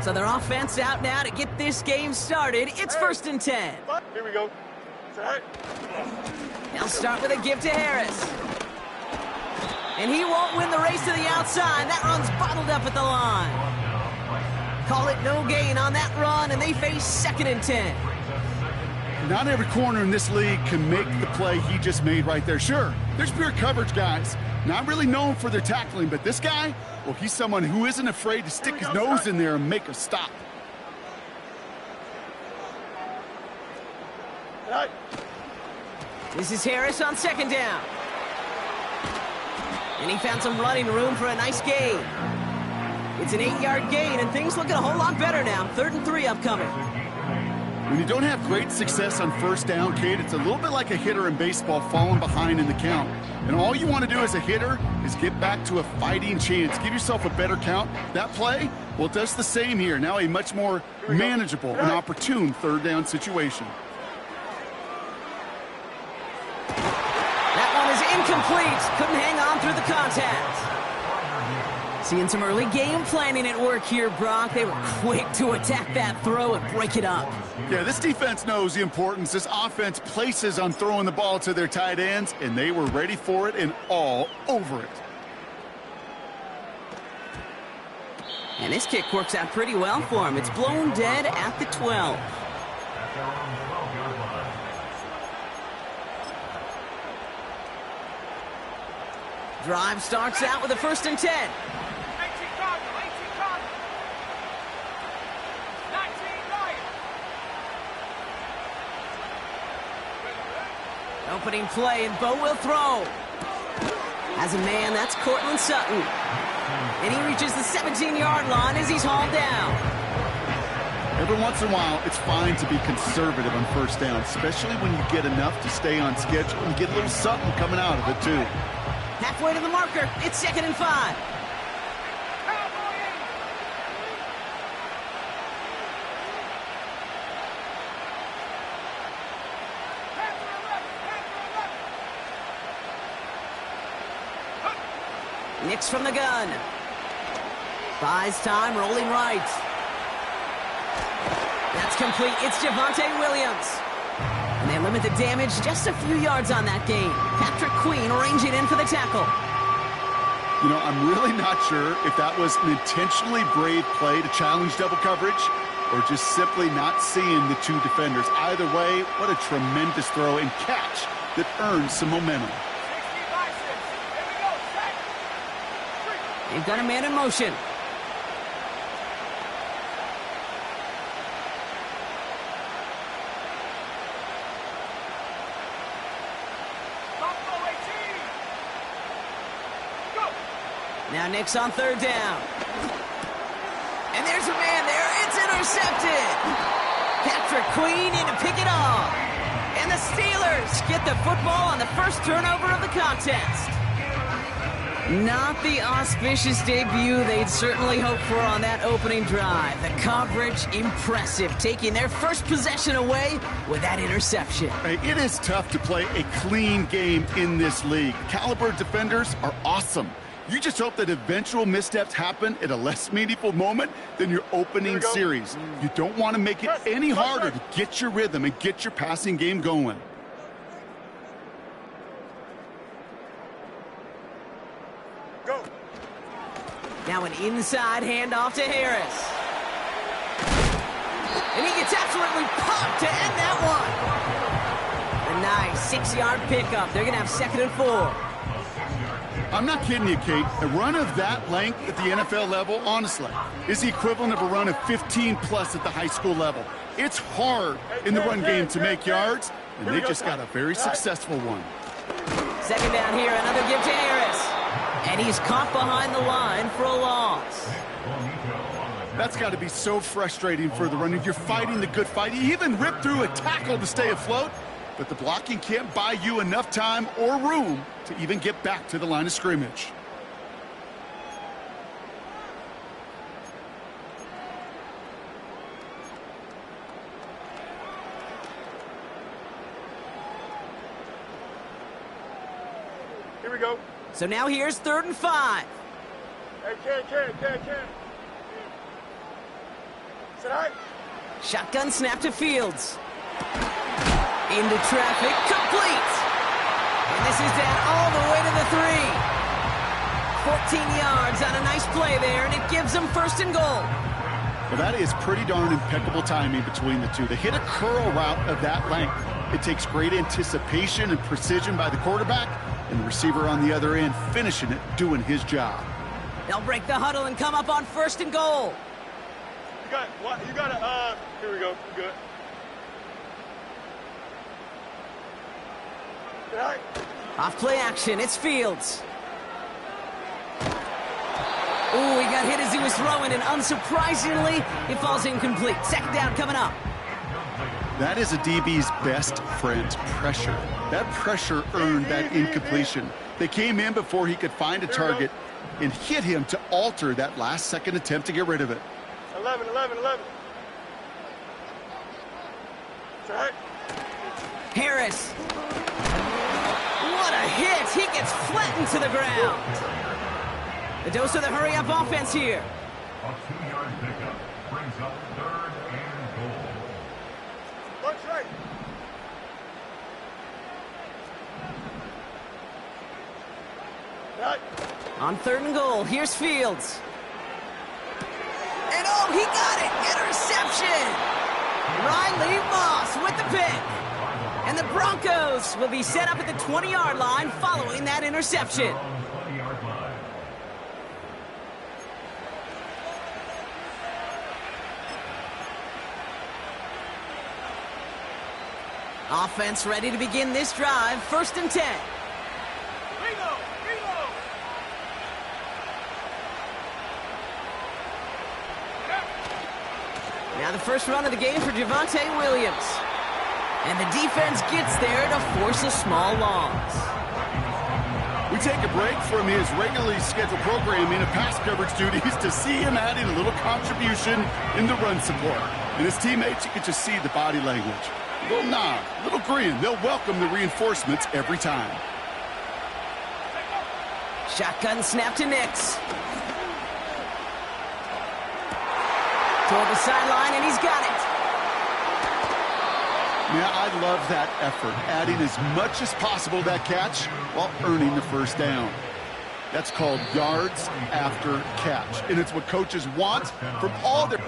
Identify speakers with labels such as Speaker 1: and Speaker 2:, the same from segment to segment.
Speaker 1: So their offense out now to get this game started. It's 1st and 10.
Speaker 2: Here we go.
Speaker 1: They'll start with a give to Harris. And he won't win the race to the outside. That run's bottled up at the line. Call it no gain on that run, and they face 2nd and 10.
Speaker 3: Not every corner in this league can make the play he just made right there. Sure, there's pure coverage guys. Not really known for their tackling, but this guy, well, he's someone who isn't afraid to stick his nose in there and make a stop.
Speaker 1: This is Harris on 2nd down. And he found some running room for a nice gain. It's an 8-yard gain, and things looking a whole lot better now. 3rd and 3 upcoming.
Speaker 3: When you don't have great success on 1st down, Kate, it's a little bit like a hitter in baseball falling behind in the count. And all you want to do as a hitter is get back to a fighting chance. Give yourself a better count. That play, well, it does the same here. Now a much more manageable and opportune 3rd down situation.
Speaker 1: That one is incomplete. Couldn't hang on through the contact. Seeing some early game planning at work here, Brock. They were quick to attack that throw and break it up.
Speaker 3: Yeah, this defense knows the importance this offense places on throwing the ball to their tight ends, and they were ready for it and all over it.
Speaker 1: And this kick works out pretty well for him. It's blown dead at the 12. Drive starts out with a 1st and 10. Opening play, and Bo will throw. As a man, that's Cortland Sutton. And he reaches the 17-yard line as he's hauled down.
Speaker 3: Every once in a while, it's fine to be conservative on 1st down, especially when you get enough to stay on schedule and get a little something coming out of it, too.
Speaker 1: Halfway to the marker, it's 2nd and 5. Nix from the gun. Buys time, rolling right. That's complete. It's Javonte Williams. And they limit the damage just a few yards on that gain. Patrick Queen arranging in for the tackle.
Speaker 3: You know, I'm really not sure if that was an intentionally brave play to challenge double coverage or just simply not seeing the two defenders. Either way, what a tremendous throw and catch that earns some momentum.
Speaker 1: They've got a man in motion. Now Nix on 3rd down. And there's a man there. It's intercepted. Patrick Queen in to pick it off. And the Steelers get the football on the first turnover of the contest. Not the auspicious debut they'd certainly hoped for on that opening drive. The coverage, impressive, taking their first possession away with that interception.
Speaker 3: Hey, it is tough to play a clean game in this league. Caliber defenders are awesome. You just hope that eventual missteps happen at a less meaningful moment than your opening series. You don't want to make it any harder to get your rhythm and get your passing game going.
Speaker 1: Now an inside handoff to Harris. And he gets absolutely popped to end that one. A nice 6-yard pickup. They're going to have 2nd and 4.
Speaker 3: I'm not kidding you, Kate. A run of that length at the NFL level, honestly, is the equivalent of a run of 15-plus at the high school level. It's hard in the run game to make yards, and they just got a very successful one.
Speaker 1: 2nd down here, another give to Harris. And he's caught behind the line for a loss.
Speaker 3: That's got to be so frustrating for the runner. You're fighting the good fight. You even rip through a tackle to stay afloat, but the blocking can't buy you enough time or room to even get back to the line of scrimmage.
Speaker 2: Here we go.
Speaker 1: So now here's 3rd and 5.
Speaker 2: Hey, Ken.
Speaker 1: Shotgun snap to Fields. Into traffic, complete. And this is down all the way to the 3. 14 yards on a nice play there, and it gives them 1st and goal.
Speaker 3: Well, that is pretty darn impeccable timing between the two. They hit a curl route of that length. It takes great anticipation and precision by the quarterback, and the receiver on the other end finishing it, doing his job.
Speaker 1: They'll break the huddle and come up on 1st and goal.
Speaker 2: You got it. Here we go. Good.
Speaker 1: Off play action, it's Fields. Ooh, he got hit as he was throwing, and unsurprisingly, it falls incomplete. 2nd down coming up.
Speaker 3: That is a DB's best friend, pressure. That pressure earned that incompletion. They came in before he could find a target and hit him to alter that last-second attempt to get rid of it.
Speaker 2: 11.
Speaker 1: Harris. What a hit. He gets flattened to the ground. The dose of the hurry-up offense here.
Speaker 4: A 2-yard pickup brings up 3rd and goal.
Speaker 2: Watch right.
Speaker 1: On 3rd and goal, here's Fields. And oh, he got it! Interception! Riley Moss with the pick. And the Broncos will be set up at the 20-yard line following that interception. Offense ready to begin this drive. 1st and 10. Now the first run of the game for Javonte Williams. And the defense gets there to force a small loss.
Speaker 3: We take a break from his regularly scheduled programming of pass coverage duties to see him adding a little contribution in the run support. And his teammates, you can just see the body language. A little nod, a little grin. They'll welcome the reinforcements every time.
Speaker 1: Shotgun snap to Nix. Toward the sideline, and he's got it.
Speaker 3: Yeah, I love that effort, adding as much as possible to that catch while earning the 1st down. That's called yards after catch, and it's what coaches want from all their...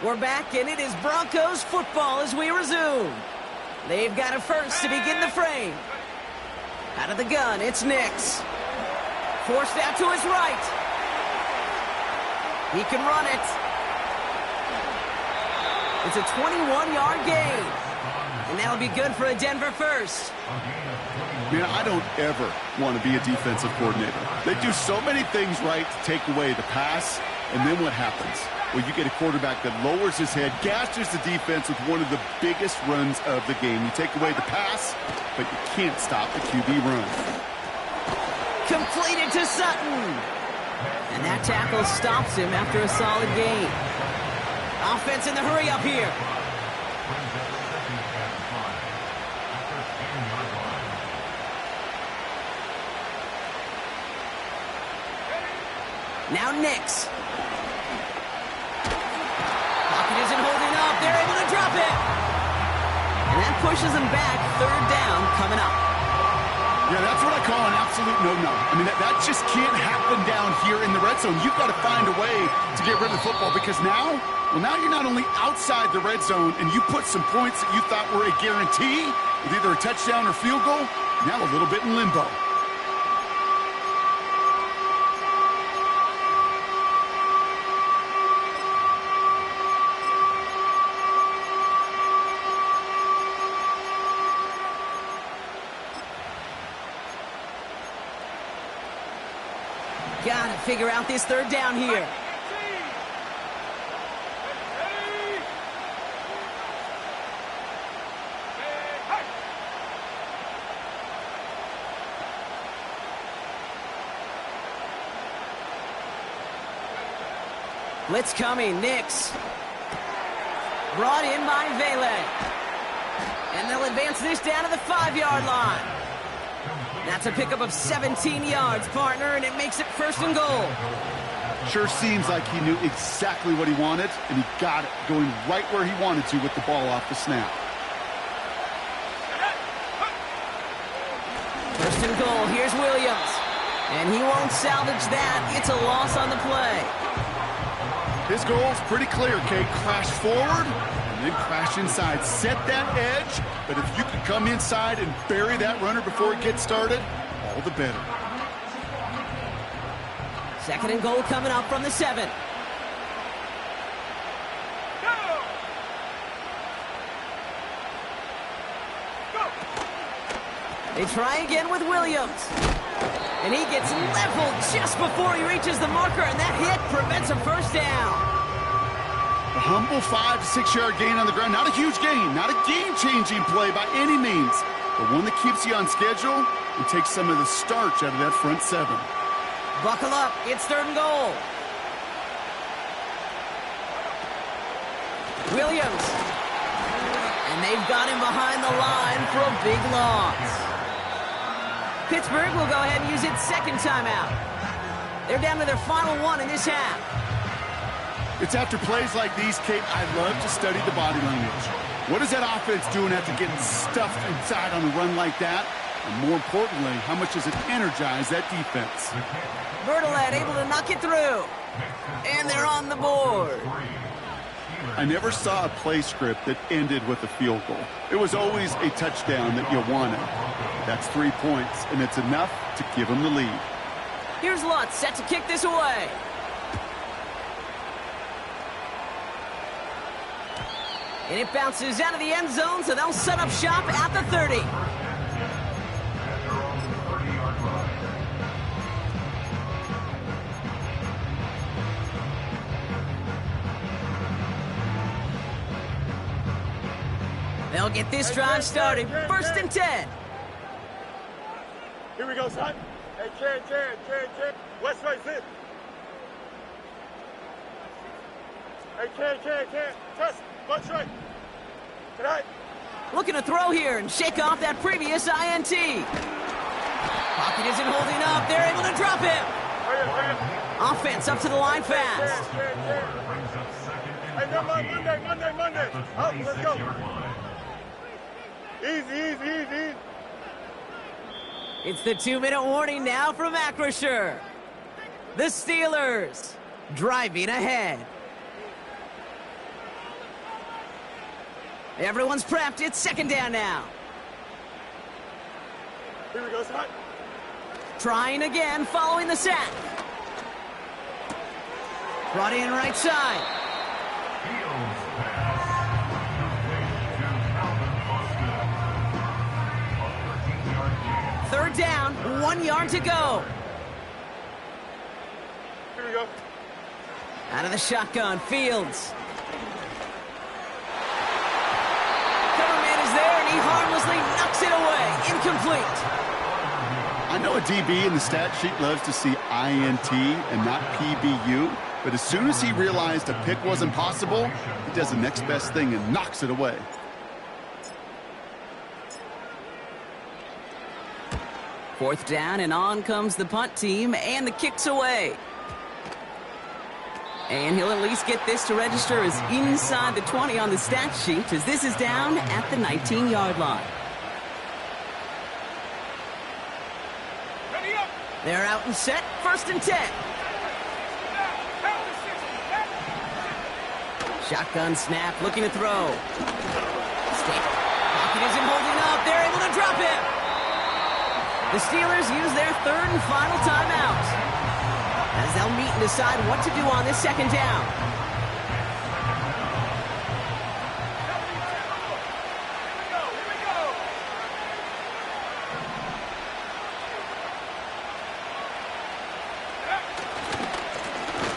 Speaker 1: We're back, and it is Broncos football as we resume. They've got it first to begin the frame. Out of the gun, it's Nix. Forced out to his right. He can run it. It's a 21-yard gain. And that'll be good for a Denver first.
Speaker 3: Man, I don't ever want to be a defensive coordinator. They do so many things right to take away the pass, and then what happens? Well, you get a quarterback that lowers his head, gashes the defense with one of the biggest runs of the game. You take away the pass, but you can't stop the QB run.
Speaker 1: Completed to Sutton. And that tackle stops him after a solid gain. Offense in the hurry up here. Now Nix. Pocket isn't holding up. They're able to drop it. And that pushes them back. 3rd down coming up.
Speaker 3: Yeah, that's what I call an absolute no-no. I mean, that just can't happen down here in the red zone. You've got to find a way to get rid of the football because now you're not only outside the red zone and you put some points that you thought were a guarantee with either a touchdown or field goal, now a little bit in limbo.
Speaker 1: Got to figure out this 3rd down here. Blitz coming, Nix. Brought in by Vele. And they'll advance this down to the 5-yard line. That's a pickup of 17 yards, partner, and it makes it 1st and goal.
Speaker 3: Sure seems like he knew exactly what he wanted, and he got it, going right where he wanted to with the ball off the snap.
Speaker 1: 1st and goal, here's Williams. And he won't salvage that. It's a loss on the play.
Speaker 3: His goal is pretty clear, Kate. Crash forward and then crash inside. Set that edge, but if you can come inside and bury that runner before it gets started, all the better.
Speaker 1: 2nd and goal coming up from the 7. They try again with Williams. And he gets leveled just before he reaches the marker, and that hit prevents a 1st down.
Speaker 3: A humble 5 to 6 yard gain on the ground. Not a huge gain, not a game-changing play by any means, but one that keeps you on schedule and takes some of the starch out of that front 7.
Speaker 1: Buckle up, it's 3rd and goal. Williams. And they've got him behind the line for a big loss. Pittsburgh will go ahead and use its 2nd timeout. They're down to their final 1 in this half.
Speaker 3: It's after plays like these, Kate, I love to study the body language. What is that offense doing after getting stuffed inside on a run like that? And more importantly, how much does it energize that defense?
Speaker 1: Bertolet able to knock it through. And they're on the board.
Speaker 3: I never saw a play script that ended with a field goal. It was always a touchdown that you wanted. That's 3 points, and it's enough to give them the lead.
Speaker 1: Here's Lutz set to kick this away. And it bounces out of the end zone, so they'll set up shop at the 30. They'll get this drive started. 1st and 10.
Speaker 2: Here we go, son. Hey, Chan. West right, sit. Hey, Chan. Trust. Bunch right. Tonight.
Speaker 1: Looking to throw here and shake off that previous INT. Pocket isn't holding up. They're able to drop him. Offense up to the line fast.
Speaker 2: Hey, no, Monday. Up, let's go. Easy.
Speaker 1: It's the 2-minute warning now from Acrisure. The Steelers driving ahead. Everyone's prepped. It's 2nd down now.
Speaker 2: Here we go, son.
Speaker 1: Trying again following the sack. Brought in right side. 3rd down, 1 yard to go.
Speaker 2: Here we go.
Speaker 1: Out of the shotgun, Fields. Cover man is there, and he harmlessly knocks it away. Incomplete.
Speaker 3: I know a DB in the stat sheet loves to see INT and not PBU, but as soon as he realized a pick wasn't possible, he does the next best thing and knocks it away.
Speaker 1: 4th down, and on comes the punt team, and the kick's away. And he'll at least get this to register as inside the 20 on the stat sheet, as this is down at the 19-yard line. They're out and set, 1st and 10. Shotgun snap, looking to throw. Pocket isn't holding up. They're able to drop him. The Steelers use their 3rd and final timeout, as they'll meet and decide what to do on this 2nd down.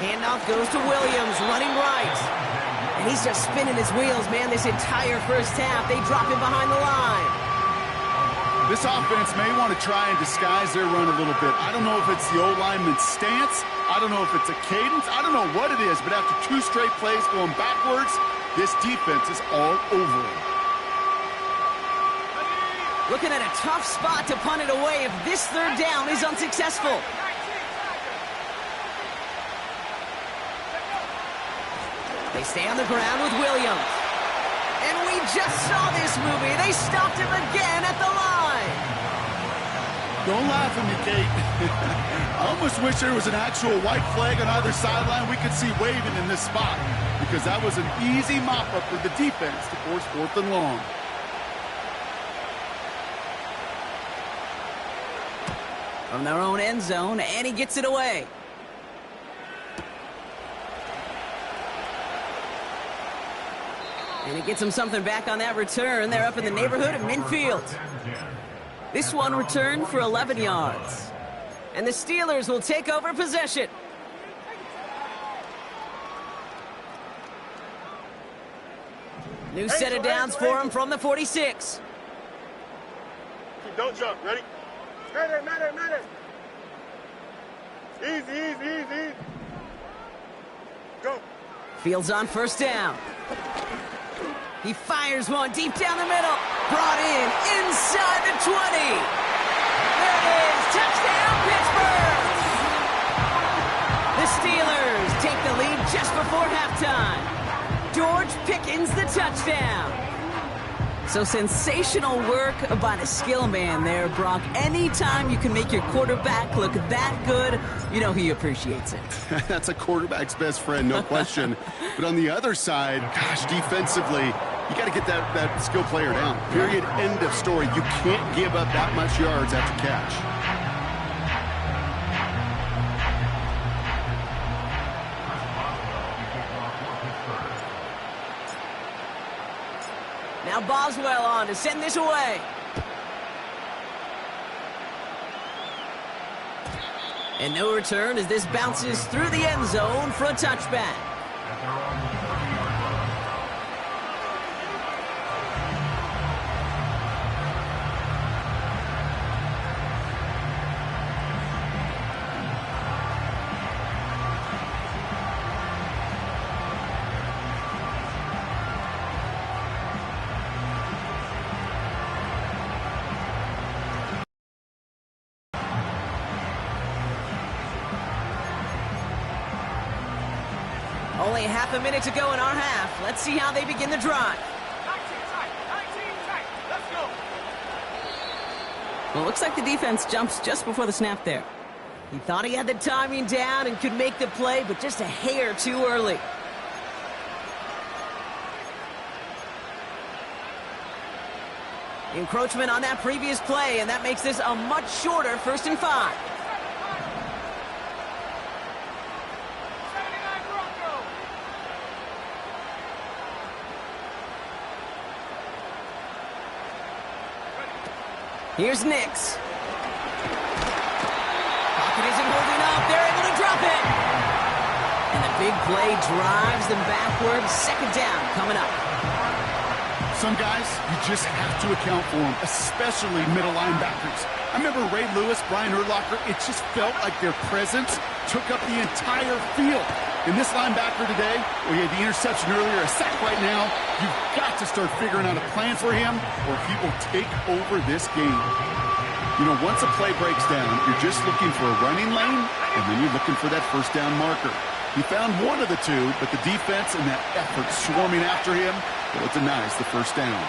Speaker 1: Handoff goes to Williams, running right. And he's just spinning his wheels, man, this entire 1st half. They drop him behind the line.
Speaker 3: This offense may want to try and disguise their run a little bit. I don't know if it's the O-lineman's stance. I don't know if it's a cadence. I don't know what it is, but after 2 straight plays going backwards, This defense is all over him.
Speaker 1: Looking at a tough spot to punt it away if this third down is unsuccessful. They stay on the ground with Williams. And we just saw this movie. They stopped him again at the line.
Speaker 3: Don't laugh at me, Kate. I almost wish there was an actual white flag on either sideline we could see waving in this spot, because that was an easy mop-up for the defense to force 4th and long.
Speaker 1: From their own end zone, and he gets it away. And he gets him something back on that return. They're up in the neighborhood of midfield. This one returned for 11 yards. And the Steelers will take over possession. New set of downs for him from the 46.
Speaker 2: Don't jump. Ready? Madden. Easy. Go.
Speaker 1: Fields on first down. He fires one deep down the middle. Brought in inside the 20. There it is. Touchdown, Pittsburgh. The Steelers take the lead just before halftime. George Pickens the touchdown. So sensational work by the skill man there, Brock. Anytime you can make your quarterback look that good, you know he appreciates it.
Speaker 3: That's a quarterback's best friend, no question. But on the other side, gosh, defensively, you got to get that skill player down. Period, end of story. You can't give up that much yards after catch.
Speaker 1: Now Boswell on to send this away. And no return as this bounces through the end zone for a touchback. Only half a minute to go in our half. Let's see how they begin the drive.
Speaker 2: 19 tight. Let's go.
Speaker 1: Well, it looks like the defense jumps just before the snap there. He thought he had the timing down and could make the play, but just a hair too early. Encroachment on that previous play, and that makes this a much shorter 1st and 5. Here's Nix. Pocket isn't holding up. They're able to drop it. And the big play drives them backwards. 2nd down coming up.
Speaker 3: Some guys, you just have to account for them, especially middle linebackers. I remember Ray Lewis, Brian Urlacher, it just felt like their presence took up the entire field. And this linebacker today, well, he had the interception earlier, a sack right now. You've got to start figuring out a plan for him, or he will take over this game. You know, once a play breaks down, you're just looking for a running lane, and then you're looking for that 1st down marker. He found one of the two, but the defense and that effort swarming after him, well, it denies the 1st down.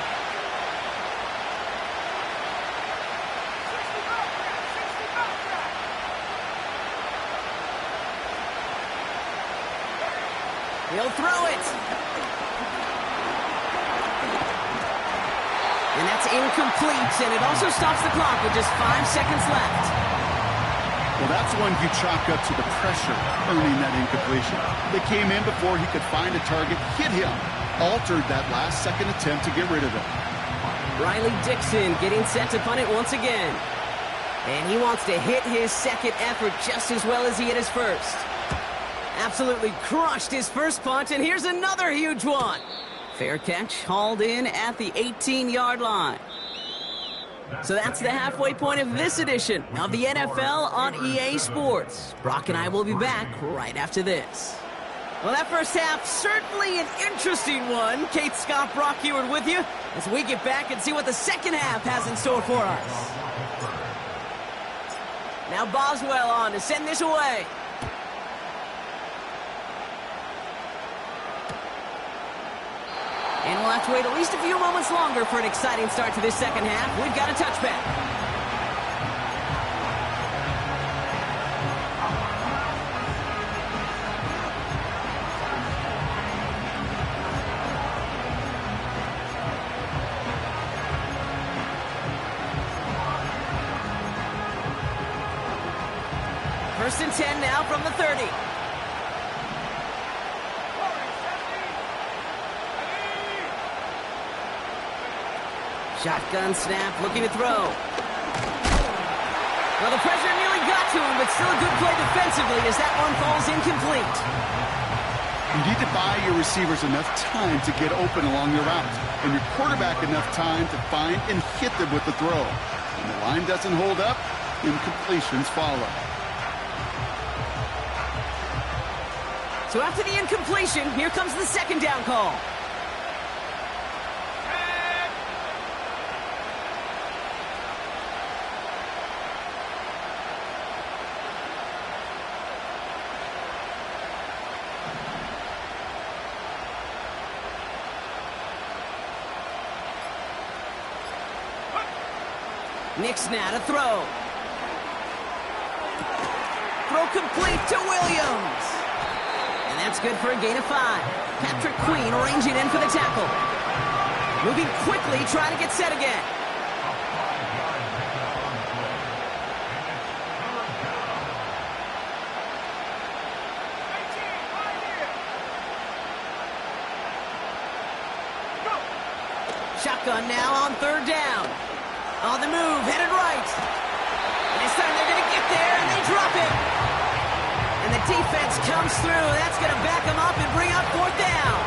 Speaker 1: He'll throw it. And that's incomplete, and it also stops the clock with just 5 seconds left.
Speaker 3: Well, that's one you chalk up to the pressure earning that incompletion. They came in before he could find a target, hit him, altered that last-second attempt to get rid of it.
Speaker 1: Riley Dixon getting set to punt it once again. And he wants to hit his 2nd effort just as well as he hit his 1st. Absolutely crushed his 1st punt, and here's another huge one. Fair catch, hauled in at the 18-yard line. So that's the halfway point of this edition of the NFL on EA Sports. Brock and I will be back right after this. Well, that first half, certainly an interesting one. Kate, Scott, Brock Ewart with you as we get back and see what the second half has in store for us. Now Boswell on to send this away. And we'll have to wait at least a few moments longer for an exciting start to this second half. We've got a touchback. First and 10 now from the 30. Shotgun snap, looking to throw. Well, the pressure nearly got to him, but still a good play defensively as that one falls incomplete.
Speaker 3: You need to buy your receivers enough time to get open along your route, and your quarterback enough time to find and hit them with the throw. When the line doesn't hold up, incompletions follow.
Speaker 1: So after the incompletion, here comes the second down call. Nick's now to throw. Throw complete to Williams. And that's good for a gain of 5. Patrick Queen arranging in for the tackle. Moving quickly, trying to get set again. Shotgun now on third down. On the move, headed right. And this time they're going to get there, and they drop it. And the defense comes through. That's going to back them up and bring up fourth down.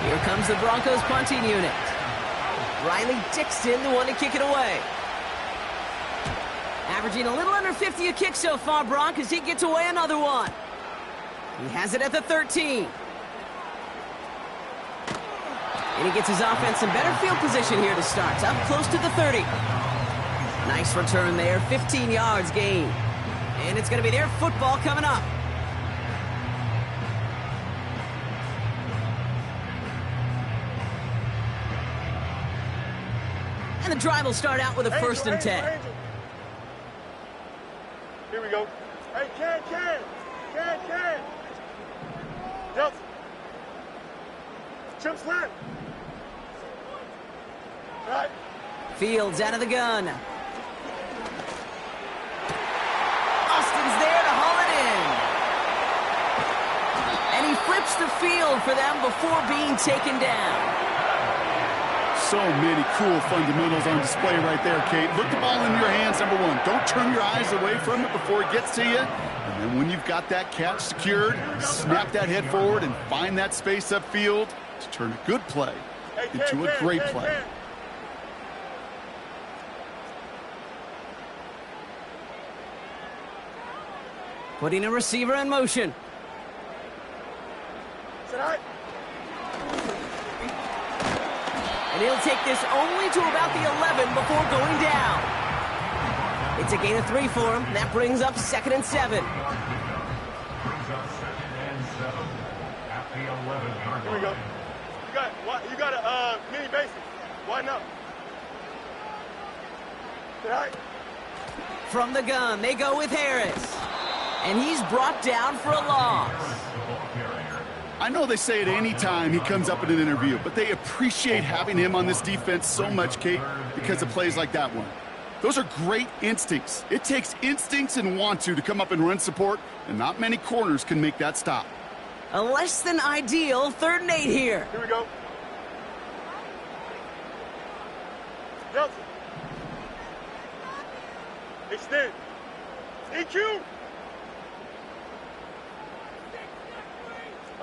Speaker 1: Here comes the Broncos punting unit. Riley Dixon, the one to kick it away. Averaging a little under 50 a kick so far, Bronk, as he gets away another one. He has it at the 13. And he gets his offense in better field position here to start. Up close to the 30. Nice return there. 15 yards gain. And it's going to be their football coming up. And the drive will start out with a first and 10.
Speaker 2: Here we go. Hey, Ken. Delta. Jump slant. Right.
Speaker 1: Fields out of the gun. Austin's there to haul it in. And he flips the field for them before being taken down.
Speaker 3: So many cool fundamentals on display right there, Kate. Look the ball in your hands, number one. Don't turn your eyes away from it before it gets to you. And then when you've got that catch secured, snap that head forward and find that space upfield to turn a good play into a great play.
Speaker 1: Putting a receiver in motion. And he'll take this only to about the 11 before going down. It's a gain of 3 for him. That brings up 2nd and 7.
Speaker 4: Brings up 2nd and 7 at the 11-yard line.
Speaker 2: Here we go. You got a mini basic. Why not? Right.
Speaker 1: From the gun, they go with Harris. And he's brought down for a loss.
Speaker 3: I know they say it any time he comes up in an interview, but they appreciate having him on this defense so much, Kate, because of plays like that one. Those are great instincts. It takes instincts and want to come up and run support, and not many corners can make that stop.
Speaker 1: A less than ideal 3rd and 8 here.
Speaker 2: Here we go. Delta. Extend. EQ.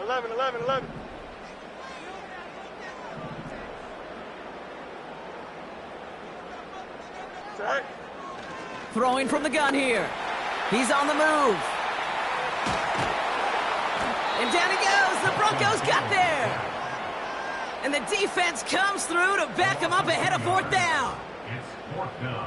Speaker 2: 11. Right.
Speaker 1: Throwing from the gun here. He's on the move. And And down he goes. The Broncos got there. And the defense comes through to back him up ahead of fourth down.
Speaker 4: It's fourth down.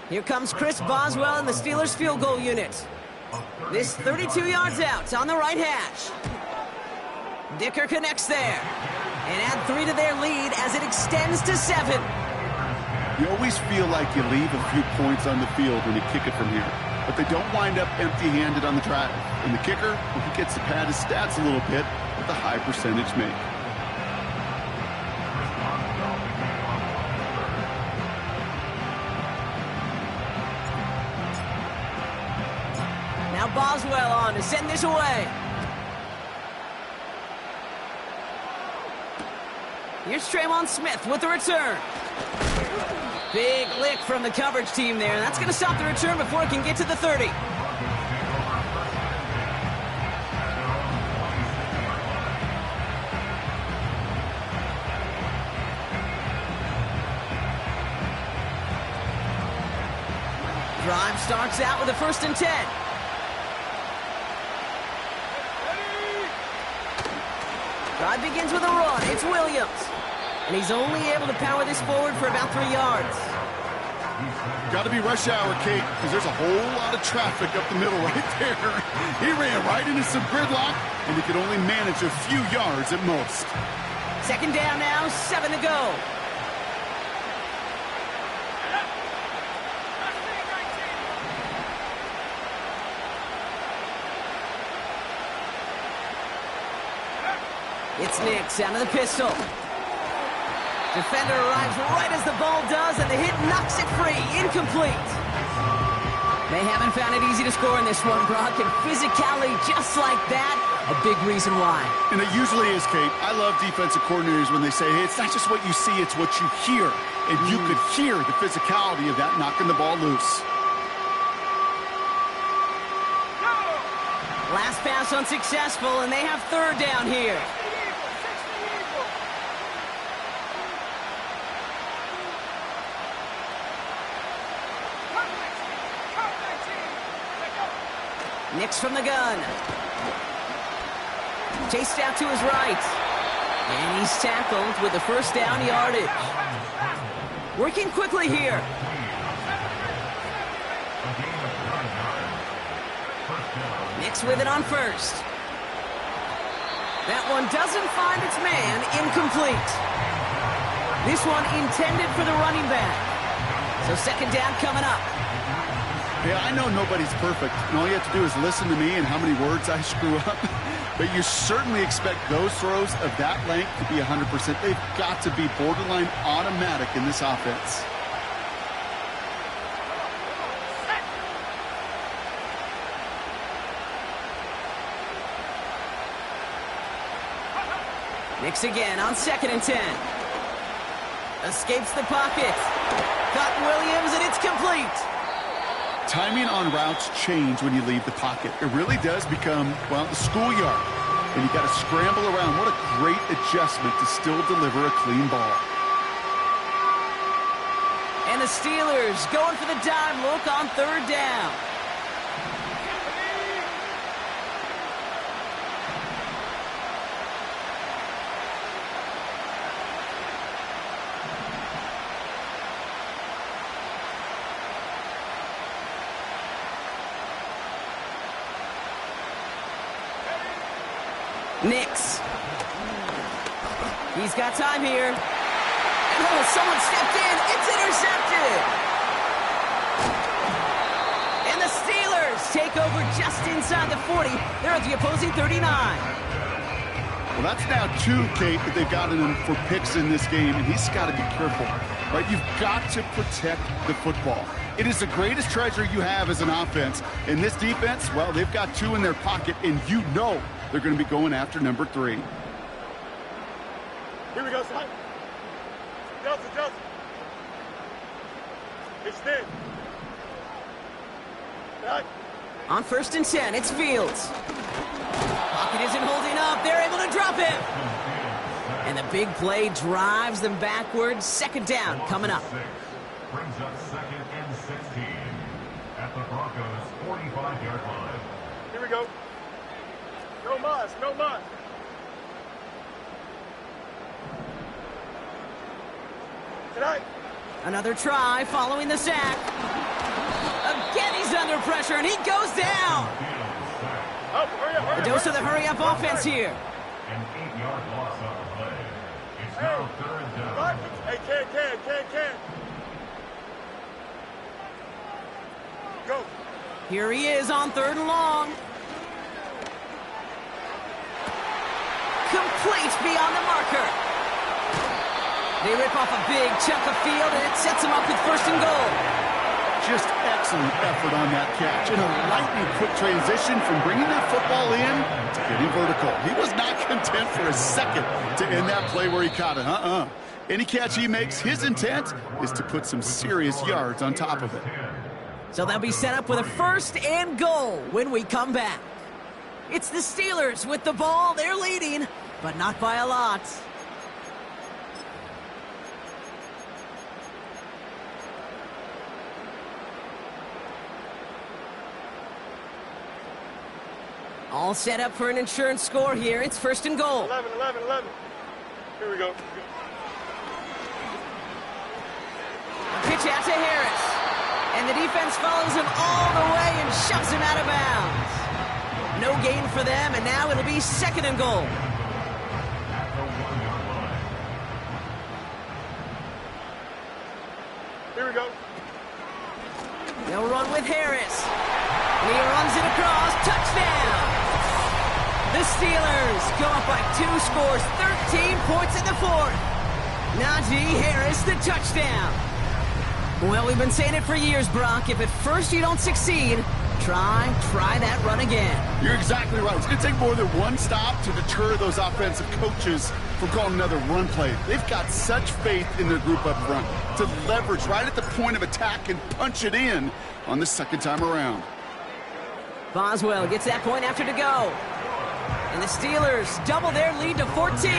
Speaker 1: Here comes Chris Boswell in the Steelers field goal unit. This 32 yards out on the right hash. Dicker connects there. And add 3 to their lead as it extends to 7.
Speaker 3: You always feel like you leave a few points on the field when you kick it from here. But they don't wind up empty-handed on the drive. And the kicker, well, he gets to pad his stats a little bit with a high percentage make.
Speaker 1: Now Boswell on to send this away. Here's Tremont Smith with the return. Big lick from the coverage team there. And that's going to stop the return before it can get to the 30. Drive starts out with a 1st and 10. Drive begins with a run. It's Williams. And he's only able to power this forward for about 3 yards.
Speaker 3: Got to be rush hour, Kate, because there's a whole lot of traffic up the middle right there. He ran right into some gridlock, and he could only manage a few yards at most.
Speaker 1: 2nd down now, 7 to go. It's Nix out of the pistol. Defender arrives right as the ball does, and the hit knocks it free. Incomplete. They haven't found it easy to score in this one, Brock, and physicality just like that, a big reason why.
Speaker 3: And it usually is, Kate. I love defensive coordinators when they say, hey, it's not just what you see, it's what you hear. And you could hear the physicality of that knocking the ball loose.
Speaker 1: Last pass unsuccessful, and they have 3rd down here. Nix from the gun. Chased out to his right. And he's tackled with the 1st down yardage. Working quickly here. Nix with it on 1st. That one doesn't find its man. Incomplete. This one intended for the running back. So 2nd down coming up.
Speaker 3: Yeah, I know nobody's perfect, and all you have to do is listen to me and how many words I screw up. But you certainly expect those throws of that length to be 100%. They've got to be borderline automatic in this offense.
Speaker 1: Nix again on 2nd and 10. Escapes the pocket. Caught Williams, and it's complete.
Speaker 3: Timing on routes change when you leave the pocket. It really does become, well, the schoolyard. And you got to scramble around. What a great adjustment to still deliver a clean ball.
Speaker 1: And the Steelers going for the dive look on 3rd down. Nix. He's got time here. Oh, someone stepped in. It's intercepted. And the Steelers take over just inside the 40. They're at the opposing 39.
Speaker 3: Well, that's now 2, Kate, that they've gotten him for picks in this game, and he's got to be careful. Right? You've got to protect the football. It is the greatest treasure you have as an offense. And this defense, well, they've got 2 in their pocket, and you know they're going to be going after number 3.
Speaker 2: Here we go, son. Delta. It's thin. Back.
Speaker 1: On 1st and 10, it's Fields. Pocket isn't holding up. They're able to drop him. And the big play drives them backwards. 2nd down coming up.
Speaker 4: Brings up 2nd and 16 at the Broncos' 45-yard line.
Speaker 2: Here we go. No mas, no mas. Tonight.
Speaker 1: Another try following the sack. Again, he's under pressure, and he goes down.
Speaker 2: Oh, hurry up, hurry
Speaker 1: A
Speaker 2: up,
Speaker 1: dose
Speaker 2: hurry
Speaker 1: of the
Speaker 2: up.
Speaker 1: hurry-up offense here.
Speaker 4: An 8-yard loss on the play. It's now 3rd down.
Speaker 2: Vikings. Hey, can. Go.
Speaker 1: Here he is on 3rd and long. Complete beyond the marker. They rip off a big chunk of field, and it sets them up with 1st and goal.
Speaker 3: Just excellent effort on that catch. And a lightning quick transition from bringing that football in to getting vertical. He was not content for a second to end that play where he caught it. Any catch he makes, his intent is to put some serious yards on top of it.
Speaker 1: So they'll be set up with a 1st and goal when we come back. It's the Steelers with the ball. They're leading, but not by a lot. All set up for an insurance score here. It's 1st and goal.
Speaker 2: 11. Here we go.
Speaker 1: A pitch out to Harris. And the defense follows him all the way and shoves him out of bounds. No gain for them, and now it'll be 2nd and goal.
Speaker 2: Here we go.
Speaker 1: They'll run with Harris. And he runs it across. Touchdown! The Steelers go up by 2 scores, 13 points in the 4th. Najee Harris, the touchdown. Well, we've been saying it for years, Brock. If at first you don't succeed, try that run again.
Speaker 3: You're exactly right. It's going to take more than one stop to deter those offensive coaches from calling another run play. They've got such faith in their group up front to leverage right at the point of attack and punch it in on the 2nd time around.
Speaker 1: Boswell gets that point after to go. And the Steelers double their lead to 14.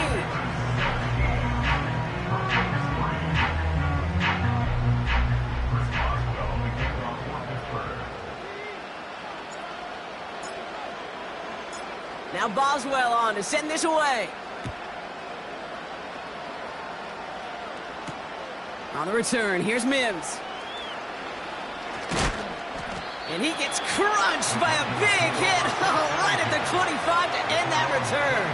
Speaker 1: Now Boswell on to send this away. On the return, here's Mims. And he gets crunched by a big hit right at the 25 to end that return.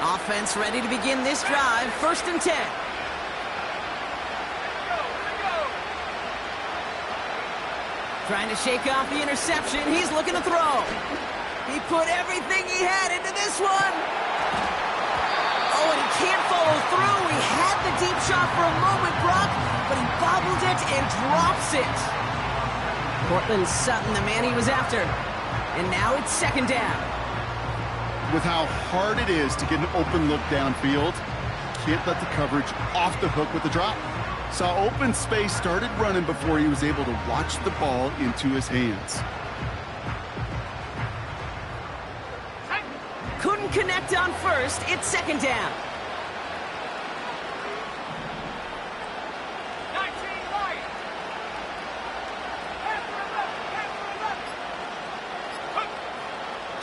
Speaker 1: Offense ready to begin this drive. 1st and 10. Trying to shake off the interception. He's looking to throw. He put everything he had into this one. Oh, and he can't follow through. He had the deep shot for a moment, Brock, but he bobbled it and drops it. Cortland Sutton, the man he was after. And now it's 2nd down.
Speaker 3: With how hard it is to get an open look downfield, can't let the coverage off the hook with the drop. Saw open space, started running before he was able to watch the ball into his hands.
Speaker 1: Couldn't connect on 1st. It's 2nd down.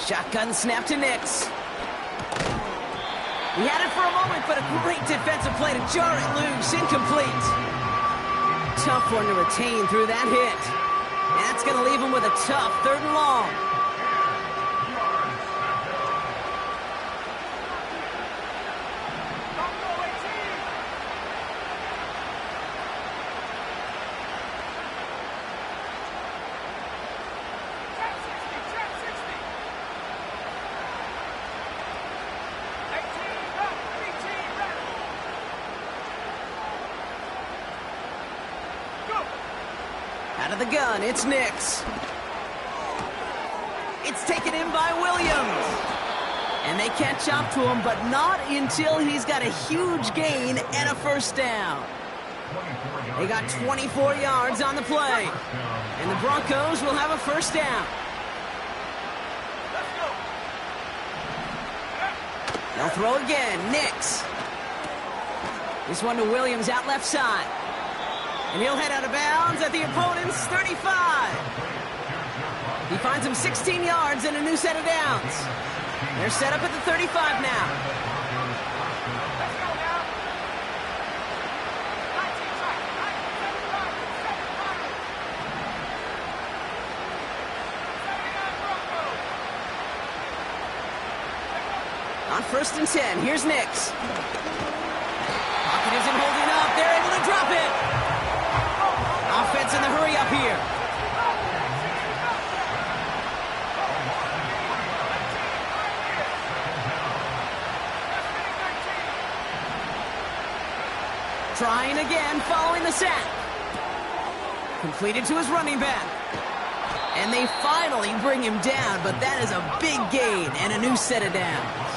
Speaker 1: Shotgun snap to Nix. He had it for a moment, but a great defensive play to jar it loose. Incomplete. Tough one to retain through that hit. And that's going to leave him with a tough 3rd and long. Out of the gun, it's Nix. It's taken in by Williams. And they catch up to him, but not until he's got a huge gain and a 1st down. They got 24 yards on the play. And the Broncos will have a 1st down. They'll throw again. Nix. This one to Williams out left side. And he'll head out of bounds at the opponent's 35. He finds him 16 yards and a new set of downs. They're set up at the 35 now. On 1st and 10, here's Nix. Pocket isn't holding up. They're able to drop it. Offense in the hurry up here. Trying again following the sack. Completed to his running back. And they finally bring him down, but that is a big gain and a new set of downs.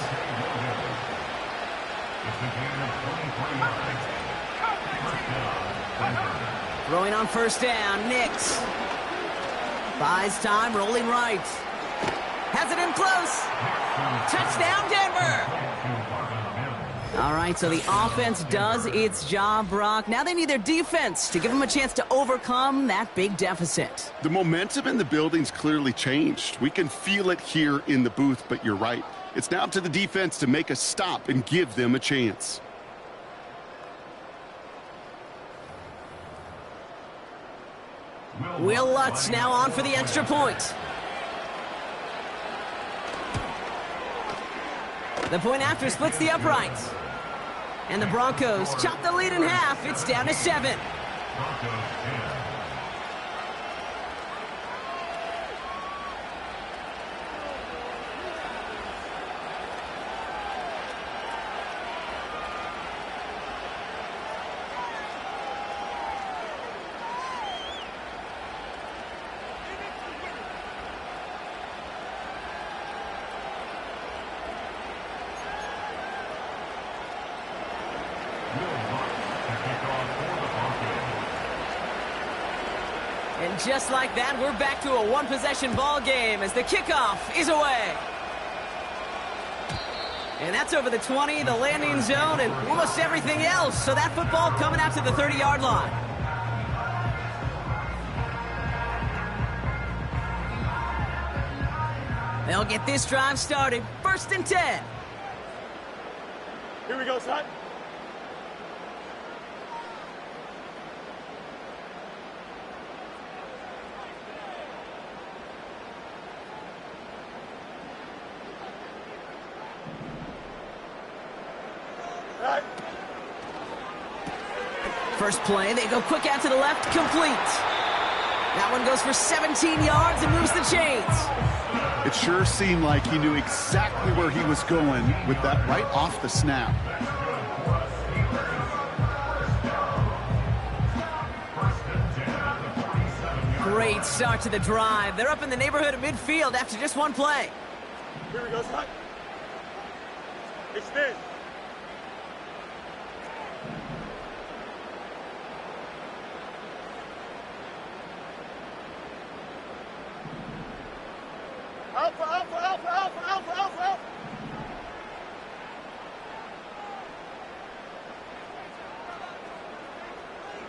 Speaker 1: Throwing on 1st down, Nix. Buys time, rolling right. Has it in close. Touchdown, Denver. All right, so the offense does its job, Brock. Now they need their defense to give them a chance to overcome that big deficit.
Speaker 3: The momentum in the building's clearly changed. We can feel it here in the booth, but you're right. It's now up to the defense to make a stop and give them a chance.
Speaker 1: Will Lutz now on for the extra point. The point after splits the uprights. And the Broncos chop the lead in half. It's down to 7. And just like that, we're back to a one-possession ball game as the kickoff is away. And that's over the 20, the landing zone, and almost everything else. So that football coming out to the 30-yard line. They'll get this drive started. 1st and 10.
Speaker 2: Here we go, son.
Speaker 1: First play, they go quick out to the left, complete. That one goes for 17 yards and moves the chains.
Speaker 3: It sure seemed like he knew exactly where he was going with that right off the snap.
Speaker 1: Great start to the drive. They're up in the neighborhood of midfield after just one play.
Speaker 2: Here we go, son. Extend. Alpha, alpha, alpha, alpha, alpha, alpha, alpha.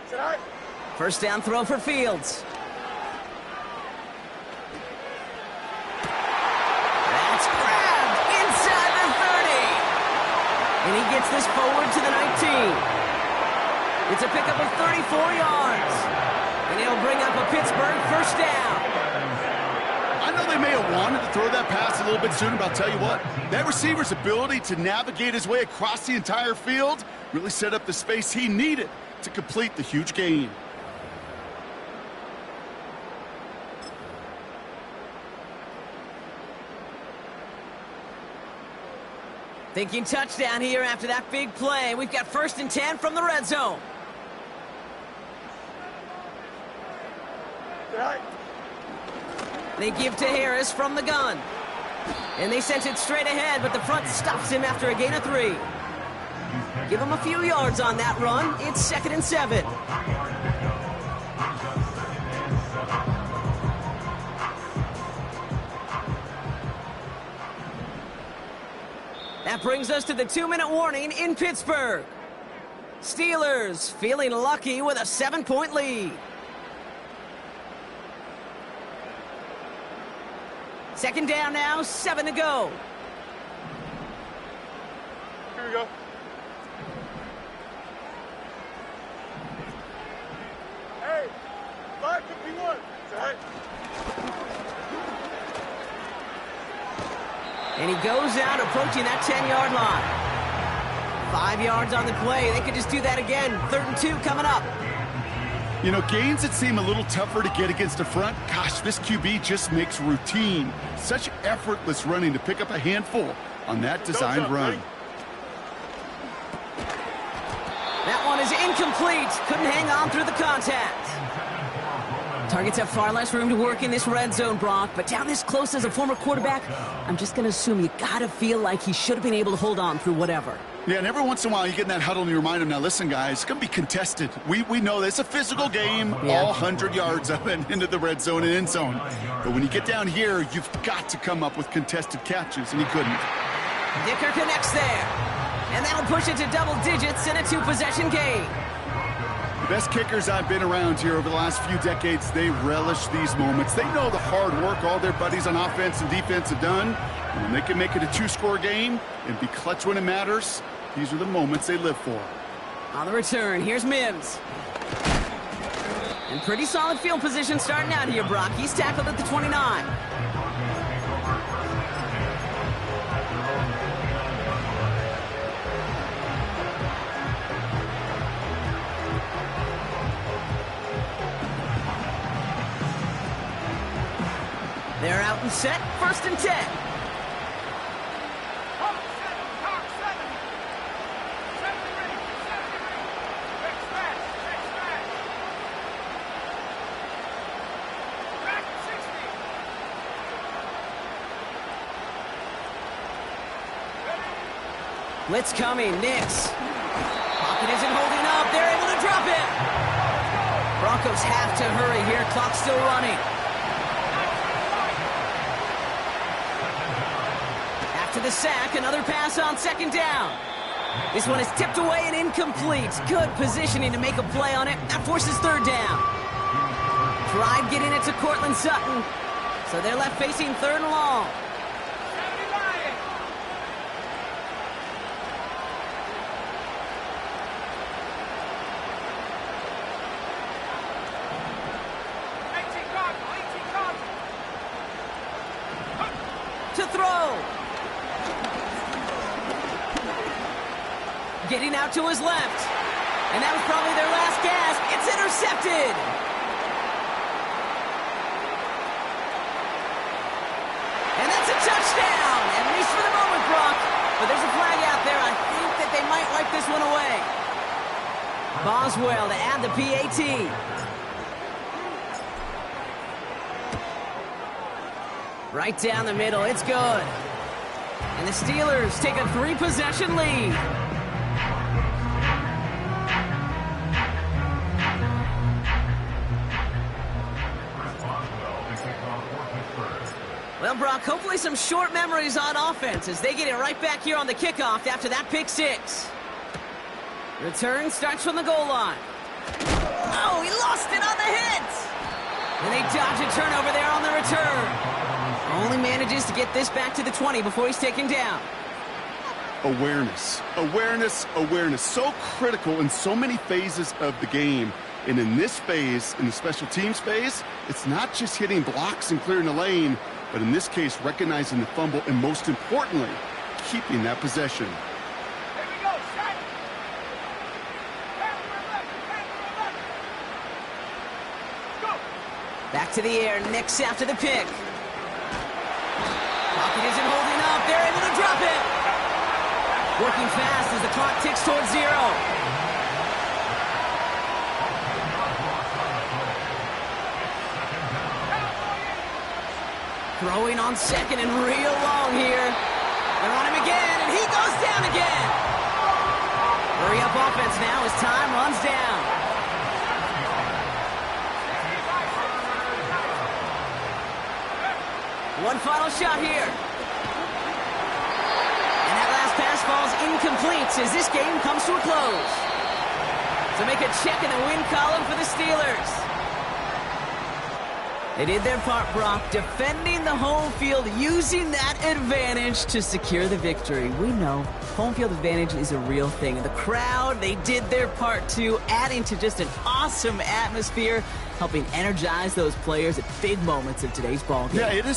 Speaker 2: Tonight.
Speaker 1: First down throw for Fields. That's grabbed inside the 30. And he gets this forward to the 19. It's a pickup of 34 yards. And he'll bring up a Pittsburgh first down.
Speaker 3: I know they may have wanted to throw that pass a little bit sooner, but I'll tell you what, that receiver's ability to navigate his way across the entire field really set up the space he needed to complete the huge gain.
Speaker 1: Thinking touchdown here after that big play. We've got 1st and 10 from the red zone.
Speaker 2: Tonight.
Speaker 1: They give to Harris from the gun. And they sent it straight ahead, but the front stops him after a gain of 3. Give him a few yards on that run. It's 2nd and 7. That brings us to the 2-minute warning in Pittsburgh. Steelers feeling lucky with a 7-point lead. Second down now, 7 to go.
Speaker 2: Here we go. Hey, 5:51. Right.
Speaker 1: And he goes out approaching that 10-yard line. 5 yards on the play. They could just do that again. 3rd and 2 coming up.
Speaker 3: You know, gains that seem a little tougher to get against the front, gosh, this QB just makes routine. Such effortless running to pick up a handful on that designed run.
Speaker 1: That one is incomplete. Couldn't hang on through the contact. Targets have far less room to work in this red zone, Brock, but down this close as a former quarterback, I'm just going to assume you got to feel like he should have been able to hold on through whatever.
Speaker 3: Yeah, and every once in a while you get in that huddle and you remind them, now listen, guys, it's going to be contested. We know this. It's a physical game, all 100 yards of it into the red zone and end zone. But when you get down here, you've got to come up with contested catches, and he couldn't.
Speaker 1: Dicker connects there, and that'll push it to double digits in a 2-possession game.
Speaker 3: The best kickers I've been around here over the last few decades, they relish these moments. They know the hard work all their buddies on offense and defense have done. And when they can make it a 2-score game and be clutch when it matters, these are the moments they live for.
Speaker 1: On the return, here's Mims. And pretty solid field position starting out here, Brock. He's tackled at the 29. They're out and set, 1st and 10. Blitz coming, Nix. Pocket isn't holding up. They're able to drop it. Broncos have to hurry here. Clock's still running. After the sack, another pass on 2nd down. This one is tipped away and incomplete. Good positioning to make a play on it. That forces 3rd down. Tried getting it to Cortland Sutton. So they're left facing 3rd and long. To throw. Getting out to his left. And that was probably their last gasp. It's intercepted. And that's a touchdown. At least for the moment, Brock. But there's a flag out there. I think that they might wipe this one away. Boswell to add the PAT. Right down the middle, it's good. And the Steelers take a 3-possession lead. Well, Brock, hopefully some short memories on offense as they get it right back here on the kickoff after that pick 6. Return starts from the goal line. Oh, he lost it on the hit! And they dodge a turnover there on the return. Only manages to get this back to the 20 before he's taken down.
Speaker 3: Awareness, awareness, awareness. So critical in so many phases of the game. And in this phase, in the special teams phase, it's not just hitting blocks and clearing the lane, but in this case, recognizing the fumble and most importantly, keeping that possession.
Speaker 1: Back to the air, Nix after the pick. Pocket isn't holding up. They're able to drop it. Working fast as the clock ticks towards 0. Throwing on 2nd and real long here. They're on him again, and he goes down again. Hurry up offense now as time runs down. One final shot here. And that last pass falls incomplete as this game comes to a close. to make a check in the win column for the Steelers. They did their part, Brock, defending the home field, using that advantage to secure the victory. We know home field advantage is a real thing. And the crowd, they did their part too, adding to just an awesome atmosphere, helping energize those players at big moments of today's ballgame.
Speaker 3: Yeah, it is